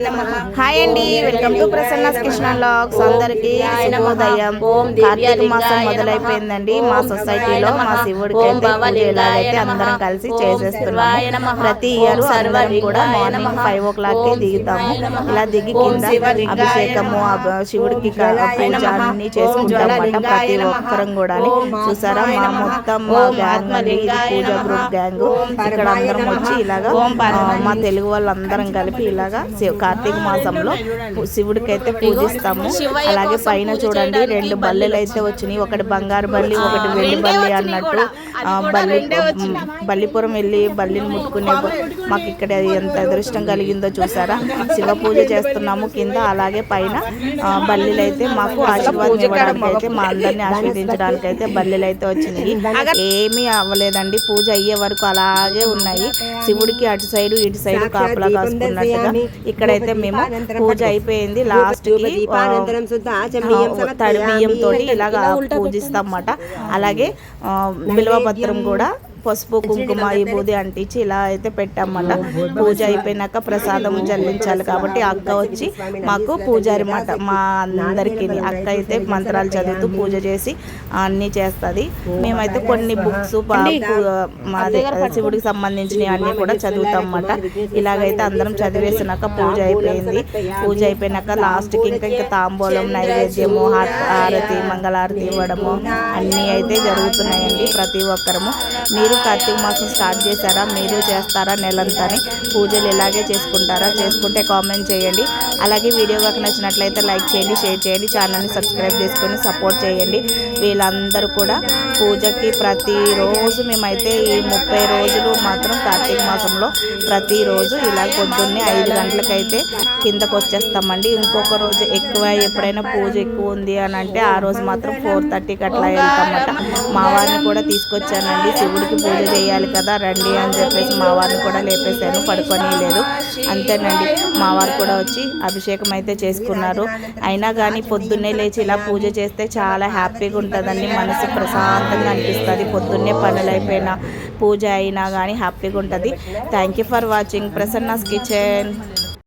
Hi అండి, welcome to Prasanna's kitchen vlogs. అందరికీ శుభోదయం. కార్తీక మాసం మొదలైపోయిందండి. మా సొసైటీలో మా శివుడికి అయితే పూజ ఎలాగైతే అందరం కలిసి చేసేస్తున్నాము. ప్రతి ఇయర్ అందరం కూడా మార్నింగ్ 5 o'clock దిగుతాము. ఇలా దిగి కింద అభిషేకము శివుడికి పూజ అన్ని చేసుకుంటామన్నమాట. ప్రతి ఒక్కరం కూడా చూసారా, మా మొత్తం గ్యాంగ్ అండి, ఇది పూజ గ్రూప్ గ్యాంగ్. ఇక్కడ అందరం వచ్చి ఇలాగా మా తెలుగు వాళ్ళందరం కలిపి ఇలాగా కార్తీక మాసంలో శివుడికి అయితే పూజిస్తాము. అలాగే పైన చూడండి 2 బల్లెలు అయితే వచ్చినాయి. ఒకటి బంగారు బల్లి, ఒకటి వెండి బల్లి అన్నట్టు. బల్లిపురం వెళ్ళి బల్లిని ముట్టుకునే మాకు ఇక్కడ ఎంత అదృష్టం కలిగిందో చూసారా. శివ పూజ చేస్తున్నాము కింద. అలాగే పైన బల్లిలు అయితే మాకు ఆశీర్వాదం ఇవ్వడానికి అయితే, మా అందరినీ ఆశీర్వదించడానికి అయితే బల్లిలు అయితే వచ్చినాయి. ఏమీ అవ్వలేదండి, పూజ అయ్యే వరకు అలాగే ఉన్నాయి. శివుడికి అటు సైడు ఇటు సైడు కాపలా కాసుకున్నట్టుగా ఇక్కడైతే మేము పూజ అయిపోయింది. లాస్ట్ కి తడి బియ్యం తోటి ఇలాగా పూజిస్తాం అన్నమాట. అలాగే బిల్వపత్రం కూడా పసుపు కుంకుమ ఈ బూది అంటించి ఇలా అయితే పెట్టామన్నమాట. పూజ అయిపోయినాక ప్రసాదం జల్లించాలి కాబట్టి అక్క వచ్చి మాకు పూజారి మాట మా అందరికీ. అక్క అయితే మంత్రాలు చదువుతూ పూజ చేసి అన్నీ చేస్తుంది. మేమైతే కొన్ని బుక్స్ అదే శివుడికి సంబంధించినవి అన్నీ కూడా చదువుతాం అన్నమాట. ఇలాగైతే అందరం చదివేసినాక పూజ అయిపోయింది. పూజ అయిపోయినాక లాస్ట్కి ఇంకా తాంబూలం, నైవేద్యము, హారతి, మంగళారతి ఇవ్వడము అన్నీ అయితే జరుగుతున్నాయండి. ప్రతి ఒక్కరము మీరు కార్తీక మాసం స్టార్ట్ చేశారా, మీరు చేస్తారా నెలంతాని పూజలు ఇలాగే చేసుకుంటారా? చేసుకుంటే కామెంట్ చేయండి. అలాగే వీడియో కనుక నచ్చినట్లయితే లైక్ చేయండి, షేర్ చేయండి, ఛానల్ని సబ్స్క్రైబ్ చేసుకొని సపోర్ట్ చేయండి. వీళ్ళందరూ కూడా పూజకి ప్రతిరోజు మేమైతే ఈ 30 రోజులు మాత్రం కార్తీక మాసంలో ప్రతిరోజు ఇలా పొద్దున్నే 5 గంటలకైతే కిందకు వచ్చేస్తామండి. ఇంకొక రోజు ఎక్కువ ఎప్పుడైనా పూజ ఎక్కువ ఉంది అని అంటే ఆ రోజు మాత్రం 4:30కి అట్లా వెళ్తామన్నమాట. మా వారిని కూడా తీసుకొచ్చానండి. శివుడికి పూజ చేయాలి కదా రండి అని చెప్పేసి మా వారిని కూడా లేపేశాను, పడుకొని లేదు. అంతేనండి, మా వారు కూడా వచ్చి అభిషేకం అయితే చేసుకున్నారు. అయినా కానీ పొద్దున్నే లేచి ఇలా పూజ చేస్తే చాలా హ్యాపీగా ఉంటుందండి. మనసు ప్రశాంతంగా అనిపిస్తుంది. పొద్దున్నే పనులు అయిపోయినా పూజ అయినా కానీ హ్యాపీగా ఉంటుంది. Thank you for watching Prasanna's kitchen.